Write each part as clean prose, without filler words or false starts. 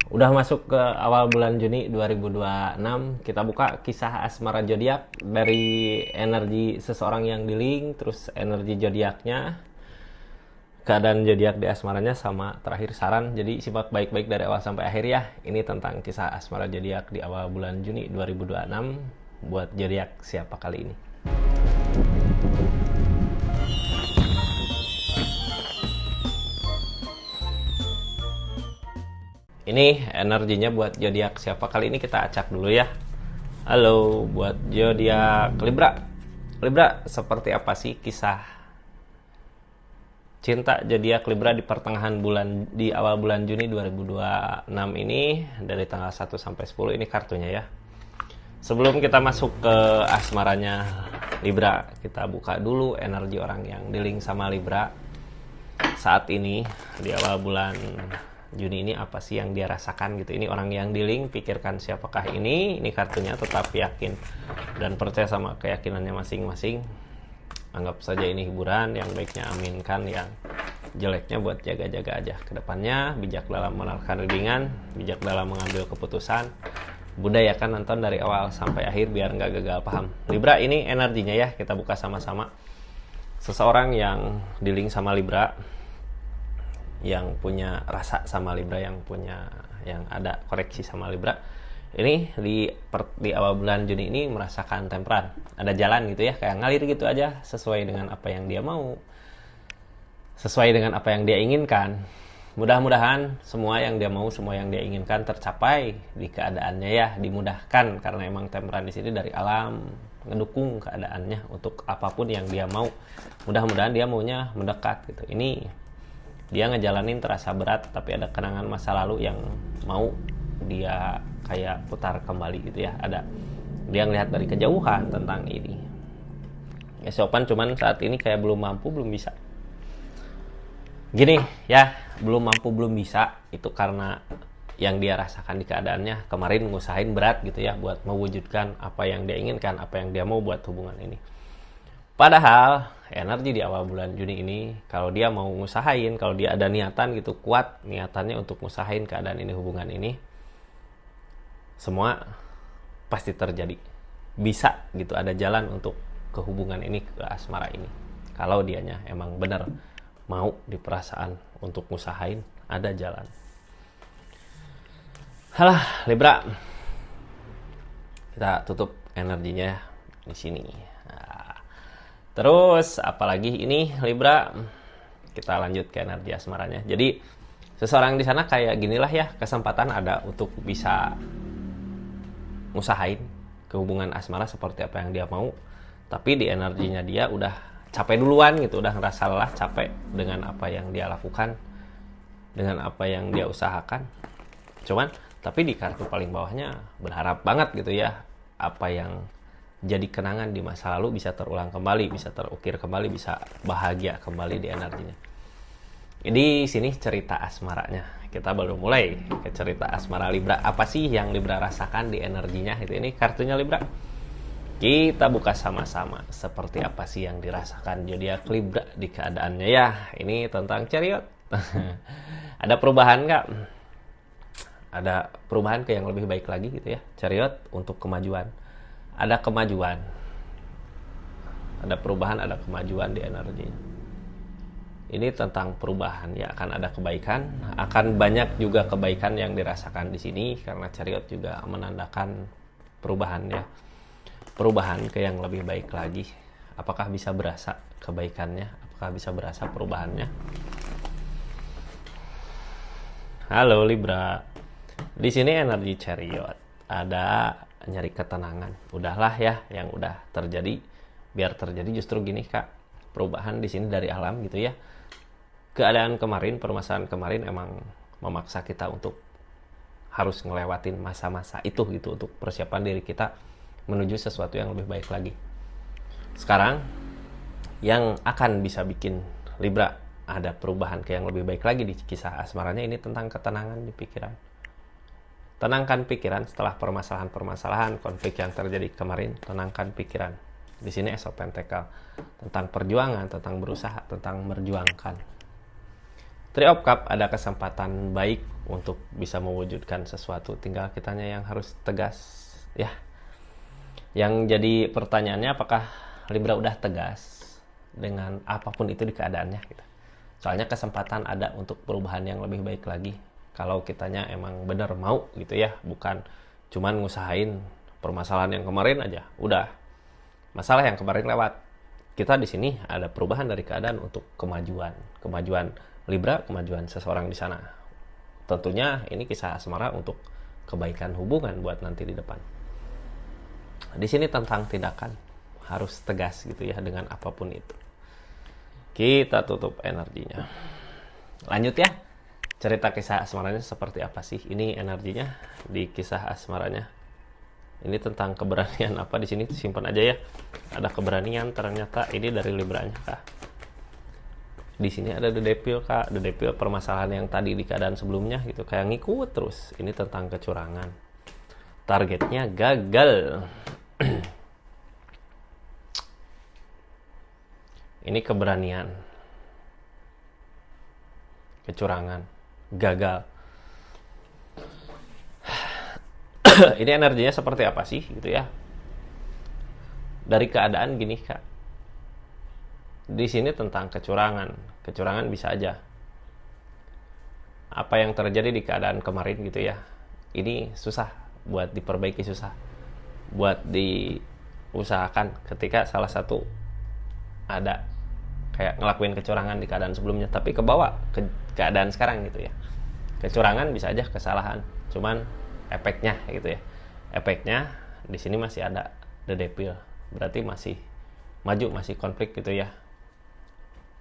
Udah masuk ke awal bulan Juni 2026, kita buka kisah asmara zodiak dari energi seseorang yang di link, terus energi zodiaknya, keadaan zodiak di asmaranya, sama terakhir saran. Jadi simak baik-baik dari awal sampai akhir ya. Ini tentang kisah asmara zodiak di awal bulan Juni 2026 buat zodiak siapa kali ini. Ini energinya buat zodiak siapa kali ini, kita acak dulu ya. Halo buat zodiak Libra. Libra, seperti apa sih kisah cinta zodiak Libra di pertengahan bulan, di awal bulan Juni 2026 ini, dari tanggal 1 sampai 10 ini kartunya ya. Sebelum kita masuk ke asmaranya Libra, kita buka dulu energi orang yang dealing sama Libra saat ini di awal bulan Juni ini. Apa sih yang dia rasakan gitu. Ini orang yang dealing, pikirkan siapakah ini. Ini kartunya, tetap yakin dan percaya sama keyakinannya masing-masing. Anggap saja ini hiburan, yang baiknya aminkan, yang jeleknya buat jaga-jaga aja ke depannya. Bijak dalam menawarkan readingan, bijak dalam mengambil keputusan. Budayakan nonton dari awal sampai akhir biar nggak gagal paham. Libra, ini energinya ya, kita buka sama-sama. Seseorang yang dealing sama Libra, yang punya rasa sama Libra, yang ada koreksi sama Libra, ini di awal bulan Juni ini merasakan temperan, ada jalan gitu ya, kayak ngalir gitu aja, sesuai dengan apa yang dia mau, sesuai dengan apa yang dia inginkan. Mudah-mudahan semua yang dia mau, semua yang dia inginkan tercapai di keadaannya ya, dimudahkan, karena emang temperan di sini dari alam ngedukung keadaannya untuk apapun yang dia mau. Mudah-mudahan dia maunya mendekat gitu. Ini dia ngejalanin terasa berat, tapi ada kenangan masa lalu yang mau dia kayak putar kembali gitu ya. Ada dia ngelihat dari kejauhan tentang ini ya, sopan, cuman saat ini kayak belum mampu, belum bisa gini ya, belum mampu, belum bisa. Itu karena yang dia rasakan di keadaannya kemarin ngusahain berat gitu ya, buat mewujudkan apa yang dia inginkan, apa yang dia mau buat hubungan ini. Padahal energi di awal bulan Juni ini, kalau dia mau ngusahain, kalau dia ada niatan gitu, kuat niatannya untuk ngusahain keadaan ini, hubungan ini, semua pasti terjadi. Bisa gitu, ada jalan untuk ke hubungan ini, ke asmara ini. Kalau dianya emang benar mau di perasaan untuk ngusahain, ada jalan. Halah Libra, kita tutup energinya di sini. Terus apalagi ini Libra, kita lanjut ke energi asmaranya. Jadi seseorang di sana kayak ginilah ya, kesempatan ada untuk bisa ngusahain ke hubungan asmara seperti apa yang dia mau, tapi di energinya dia udah capek duluan gitu, udah ngerasa lelah, capek dengan apa yang dia lakukan, dengan apa yang dia usahakan. Cuman tapi di kartu paling bawahnya berharap banget gitu ya, apa yang jadi kenangan di masa lalu bisa terulang kembali, bisa terukir kembali, bisa bahagia kembali di energinya. Jadi sini cerita asmaranya. Kita baru mulai ke cerita asmara Libra. Apa sih yang Libra rasakan di energinya? Itu ini kartunya Libra. Kita buka sama-sama. Seperti apa sih yang dirasakan zodiak Libra di keadaannya ya? Ini tentang Chariot. Ada perubahan nggak? Ada perubahan ke yang lebih baik lagi gitu ya. Chariot untuk kemajuan. Ada kemajuan, ada perubahan, ada kemajuan di energinya. Ini tentang perubahan ya, akan ada kebaikan, akan banyak juga kebaikan yang dirasakan di sini, karena Chariot juga menandakan perubahan ya, perubahan ke yang lebih baik lagi. Apakah bisa berasa kebaikannya? Apakah bisa berasa perubahannya? Halo Libra, di sini energi Chariot, ada nyari ketenangan. Udahlah ya, yang udah terjadi biar terjadi. Justru gini Kak, perubahan di sini dari alam gitu ya. Keadaan kemarin, permasalahan kemarin emang memaksa kita untuk harus ngelewatin masa-masa itu gitu, untuk persiapan diri kita menuju sesuatu yang lebih baik lagi. Sekarang yang akan bisa bikin Libra ada perubahan ke yang lebih baik lagi di kisah asmaranya ini tentang ketenangan di pikiran. Tenangkan pikiran setelah permasalahan-permasalahan, konflik yang terjadi kemarin. Tenangkan pikiran. Di sini Ace of Pentacle, tentang perjuangan, tentang berusaha, tentang merjuangkan. Three of Cup ada kesempatan baik untuk bisa mewujudkan sesuatu, tinggal kitanya yang harus tegas ya. Yang jadi pertanyaannya, apakah Libra udah tegas dengan apapun itu di keadaannya gitu. Soalnya kesempatan ada untuk perubahan yang lebih baik lagi kalau kitanya emang bener mau gitu ya, bukan cuman ngusahain permasalahan yang kemarin aja udah. Masalah yang kemarin lewat, kita di sini ada perubahan dari keadaan untuk kemajuan Libra, kemajuan seseorang di sana. Tentunya ini kisah asmara untuk kebaikan hubungan buat nanti di depan. Di sini tentang tindakan, harus tegas gitu ya dengan apapun itu. Kita tutup energinya. Lanjut ya, cerita kisah asmaranya seperti apa sih? Ini energinya di kisah asmaranya. Ini tentang keberanian apa di sini, simpan aja ya. Ada keberanian ternyata ini dari Libranya kah? Di sini ada The Devil kak, The Devil permasalahan yang tadi di keadaan sebelumnya gitu, kayak ngikut terus. Ini tentang kecurangan, targetnya gagal. Ini keberanian, kecurangan, gagal. Ini energinya seperti apa sih gitu ya? Dari keadaan gini kak, di sini tentang kecurangan bisa aja. Apa yang terjadi di keadaan kemarin gitu ya, ini susah buat diperbaiki, susah buat diusahakan ketika salah satu ada kayak ngelakuin kecurangan di keadaan sebelumnya, tapi kebawa ke keadaan sekarang gitu ya. Kecurangan bisa aja kesalahan, cuman efeknya gitu ya. Efeknya di sini masih ada The Devil, berarti masih maju, masih konflik gitu ya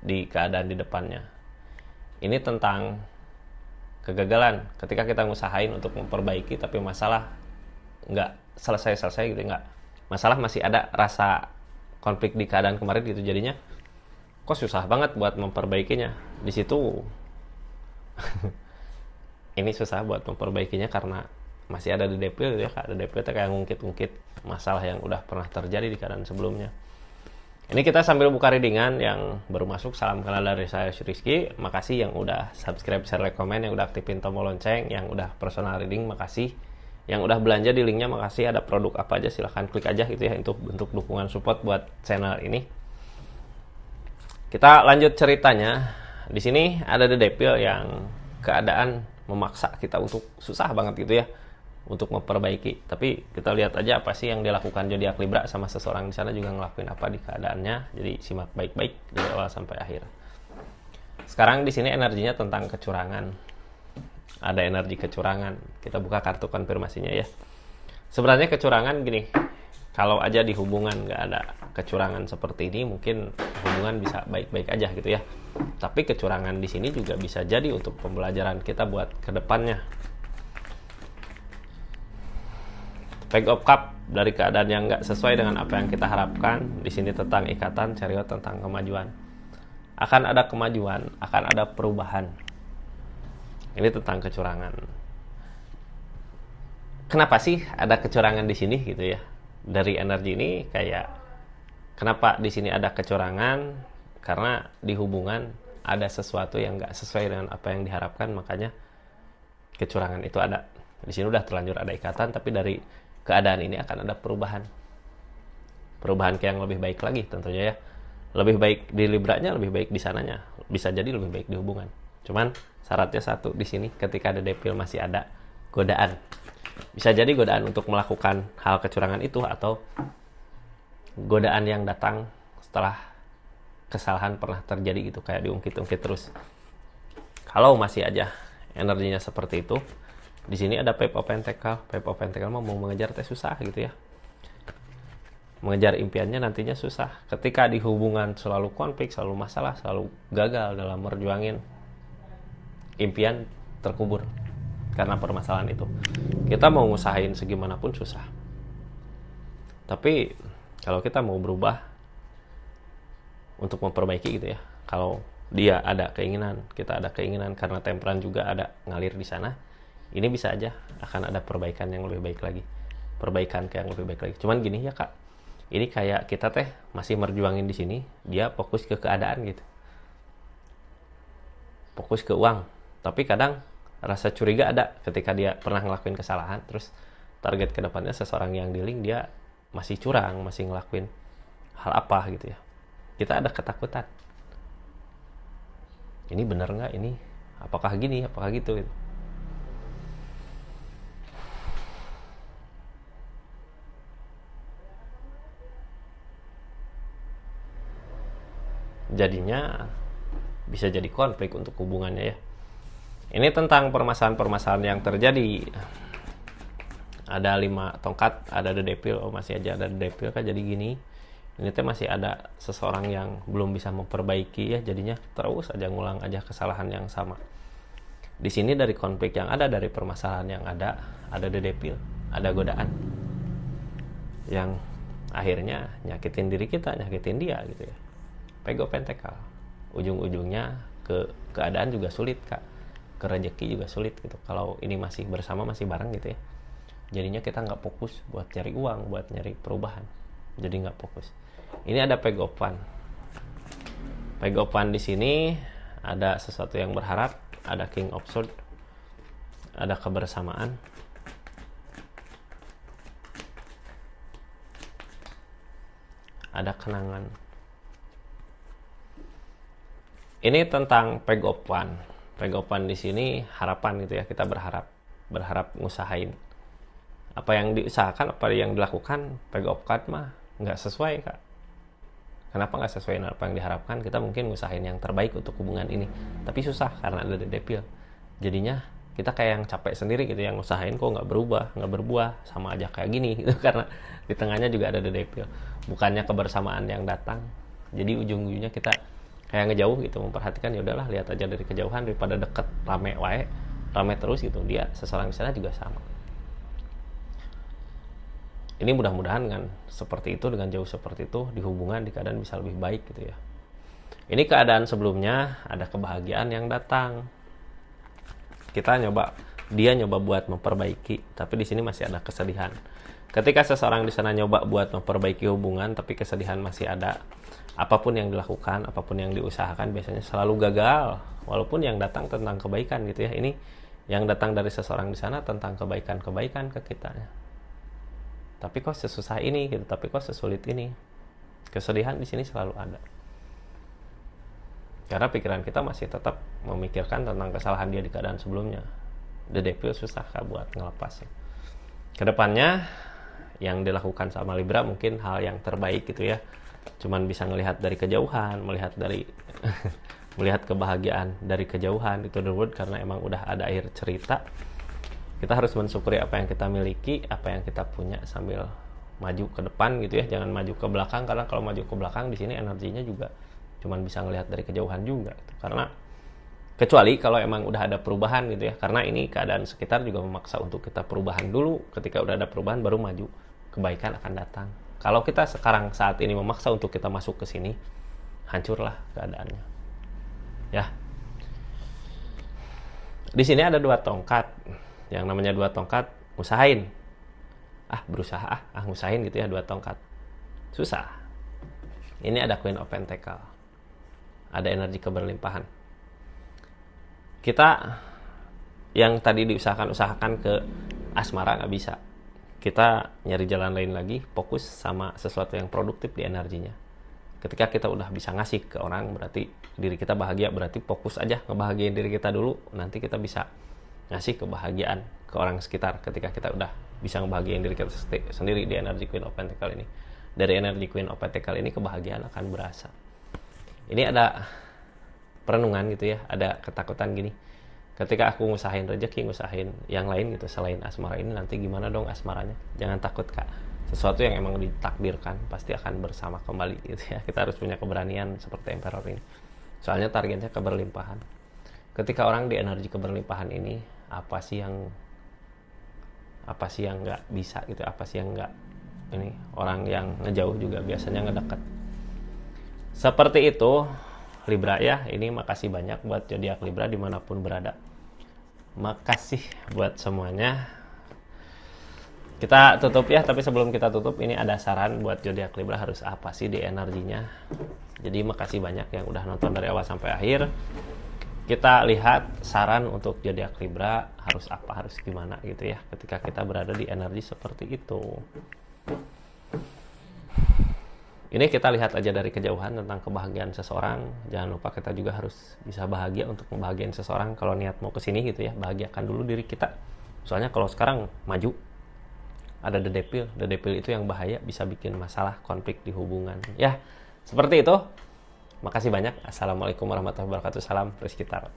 di keadaan di depannya. Ini tentang kegagalan ketika kita ngusahain untuk memperbaiki tapi masalah nggak selesai gitu, nggak, masalah masih ada rasa konflik di keadaan kemarin gitu, jadinya kok susah banget buat memperbaikinya. Di situ ini susah buat memperbaikinya karena masih ada The Devil gitu ya. The Devil itu kayak ngungkit-ngungkit masalah yang udah pernah terjadi di keadaan sebelumnya. Ini kita sambil buka readingan. Yang baru masuk, salam kenal dari saya Rizky. Makasih yang udah subscribe, share, like, komen, yang udah aktifin tombol lonceng, yang udah personal reading, makasih. Yang udah belanja di linknya, makasih. Ada produk apa aja silahkan klik aja gitu ya, untuk bentuk dukungan support buat channel ini. Kita lanjut ceritanya. Di sini ada The Devil yang keadaan memaksa kita untuk susah banget gitu ya untuk memperbaiki. Tapi kita lihat aja apa sih yang dilakukan zodiak Libra sama seseorang di sana, juga ngelakuin apa di keadaannya. Jadi simak baik-baik dari awal sampai akhir. Sekarang di sini energinya tentang kecurangan. Ada energi kecurangan. Kita buka kartu konfirmasinya ya. Sebenarnya kecurangan gini, kalau aja di hubungan nggak ada kecurangan seperti ini, mungkin hubungan bisa baik-baik aja gitu ya. Tapi kecurangan di sini juga bisa jadi untuk pembelajaran kita buat kedepannya. Page of Cup dari keadaan yang nggak sesuai dengan apa yang kita harapkan. Di sini tentang ikatan, Chariot tentang kemajuan. Akan ada kemajuan, akan ada perubahan. Ini tentang kecurangan. Kenapa sih ada kecurangan di sini gitu ya? Dari energi ini kayak kenapa di sini ada kecurangan? Karena di hubungan ada sesuatu yang nggak sesuai dengan apa yang diharapkan, makanya kecurangan itu ada. Di sini udah terlanjur ada ikatan, tapi dari keadaan ini akan ada perubahan ke yang lebih baik lagi tentunya ya. Lebih baik di Libranya, lebih baik di sananya, bisa jadi lebih baik di hubungan. Cuman syaratnya satu, di sini ketika ada Devil masih ada godaan. Bisa jadi godaan untuk melakukan hal kecurangan itu, atau godaan yang datang setelah kesalahan pernah terjadi gitu, kayak diungkit-ungkit terus. Kalau masih aja energinya seperti itu, di sini ada Page of Pentacle. Page of Pentacle mau mengejar teh susah gitu ya. Mengejar impiannya nantinya susah. Ketika di hubungan selalu konflik, selalu masalah, selalu gagal dalam merjuangin impian, terkubur karena permasalahan itu. Kita mau ngusahain segimanapun susah. Tapi kalau kita mau berubah untuk memperbaiki gitu ya, kalau dia ada keinginan, kita ada keinginan, karena temperan juga ada ngalir di sana, ini bisa aja akan ada perbaikan yang lebih baik lagi, perbaikan ke yang lebih baik lagi. Cuman gini ya kak, ini kayak kita teh masih merjuangin di sini, dia fokus ke keadaan gitu. fokus ke uang. Tapi kadang rasa curiga ada ketika dia pernah ngelakuin kesalahan, terus target kedepannya seseorang yang dealing dia masih curang, masih ngelakuin hal apa gitu ya. Kita ada ketakutan. Ini benar nggak? Ini apakah gini? Apakah gitu? Gitu. Jadinya bisa jadi konflik untuk hubungannya ya. Ini tentang permasalahan-permasalahan yang terjadi. Ada 5 tongkat, ada the devil, oh masih aja ada the devil kan jadi gini. Ini teh masih ada seseorang yang belum bisa memperbaiki ya, jadinya terus aja ngulang aja kesalahan yang sama. Di sini dari konflik yang ada, dari permasalahan yang ada the devil, ada godaan yang akhirnya nyakitin diri kita, nyakitin dia gitu ya. Pego pentakel, ujung-ujungnya ke keadaan juga sulit kak, ke rezeki juga sulit gitu. Kalau ini masih bersama, masih bareng gitu ya, jadinya kita nggak fokus buat nyari uang, buat nyari perubahan, jadi nggak fokus. Ini ada pegopan. Pegopan di sini ada sesuatu yang berharap, ada King of Swords, ada kebersamaan, ada kenangan. Ini tentang pegopan. Pegopan di sini harapan gitu ya, kita berharap ngusahain. Apa yang diusahakan, apa yang dilakukan, pegopan mah nggak sesuai kak. Kenapa nggak sesuai dengan apa yang diharapkan? Kita mungkin ngusahain yang terbaik untuk hubungan ini, tapi susah karena ada the devil. Jadinya kita kayak yang capek sendiri gitu, yang ngusahain kok nggak berbuah, sama aja kayak gini gitu. Karena di tengahnya juga ada the devil. Bukannya kebersamaan yang datang, jadi ujung-ujungnya kita kayak ngejauh gitu, memperhatikan ya udahlah lihat aja dari kejauhan daripada deket, rame terus gitu. Dia seseorang di sana juga sama. Ini mudah-mudahan kan seperti itu, dengan jauh seperti itu di hubungan, di keadaan bisa lebih baik gitu ya. Ini keadaan sebelumnya ada kebahagiaan yang datang. Dia nyoba buat memperbaiki, tapi di sini masih ada kesedihan. Ketika seseorang di sana nyoba buat memperbaiki hubungan, tapi kesedihan masih ada. Apapun yang dilakukan, apapun yang diusahakan biasanya selalu gagal. Walaupun yang datang tentang kebaikan gitu ya. Ini yang datang dari seseorang di sana tentang kebaikan-kebaikan ke kita. Tapi kok sesusah ini gitu, tapi kok sesulit ini. Kesedihan di sini selalu ada. Karena pikiran kita masih tetap memikirkan tentang kesalahan dia di keadaan sebelumnya. The devil susah kak buat ngelepasnya. Kedepannya yang dilakukan sama Libra mungkin hal yang terbaik gitu ya. Cuman bisa melihat dari kejauhan, melihat kebahagiaan dari kejauhan itu the word, karena emang udah ada akhir cerita. Kita harus mensyukuri apa yang kita miliki, apa yang kita punya sambil maju ke depan gitu ya, jangan maju ke belakang, karena kalau maju ke belakang di sini energinya juga cuman bisa ngelihat dari kejauhan juga gitu. Karena kecuali kalau emang udah ada perubahan gitu ya, karena ini keadaan sekitar juga memaksa untuk kita perubahan dulu. Ketika udah ada perubahan baru maju, kebaikan akan datang. Kalau kita sekarang saat ini memaksa untuk kita masuk ke sini, hancurlah keadaannya. Ya. Di sini ada 2 tongkat. Yang namanya 2 tongkat, usahain. Berusaha ngusahain gitu ya, 2 tongkat. Susah. Ini ada Queen of Pentacle. Ada energi keberlimpahan. Kita yang tadi usahakan ke asmara nggak bisa. Kita nyari jalan lain lagi, fokus sama sesuatu yang produktif di energinya. Ketika kita udah bisa ngasih ke orang, berarti diri kita bahagia, berarti fokus aja ngebahagiain diri kita dulu, nanti kita bisa ngasih kebahagiaan ke orang sekitar. Ketika kita udah bisa ngebahagiain diri kita sendiri di energi Queen of Pentacle ini, dari energi Queen of Pentacle ini kebahagiaan akan berasa. Ini ada perenungan gitu ya, ada ketakutan gini, ketika aku ngusahain rezeki, ngusahain yang lain gitu selain asmara ini, nanti gimana dong asmaranya? Jangan takut kak, sesuatu yang emang ditakdirkan pasti akan bersama kembali gitu ya. Kita harus punya keberanian seperti Emperor ini, soalnya targetnya keberlimpahan. Ketika orang di energi keberlimpahan ini, apa sih yang nggak bisa gitu, apa sih yang nggak ini. Orang yang ngejauh juga biasanya ngedekat. Seperti itu Libra ya. Ini makasih banyak buat zodiak Libra dimanapun berada. Makasih buat semuanya. Kita tutup ya, tapi sebelum kita tutup ini ada saran buat zodiak Libra harus apa sih di energinya. Jadi makasih banyak yang udah nonton dari awal sampai akhir. kita lihat saran untuk zodiak Libra harus apa, harus gimana gitu ya ketika kita berada di energi seperti itu. Ini kita lihat aja dari kejauhan tentang kebahagiaan seseorang. Jangan lupa kita juga harus bisa bahagia untuk membahagiain seseorang. Kalau niat mau kesini gitu ya, bahagiakan dulu diri kita. Soalnya kalau sekarang maju, ada the devil itu yang bahaya, bisa bikin masalah, konflik di hubungan. Ya, seperti itu. Makasih banyak. Assalamualaikum warahmatullahi wabarakatuh. Salam Rizky Taro.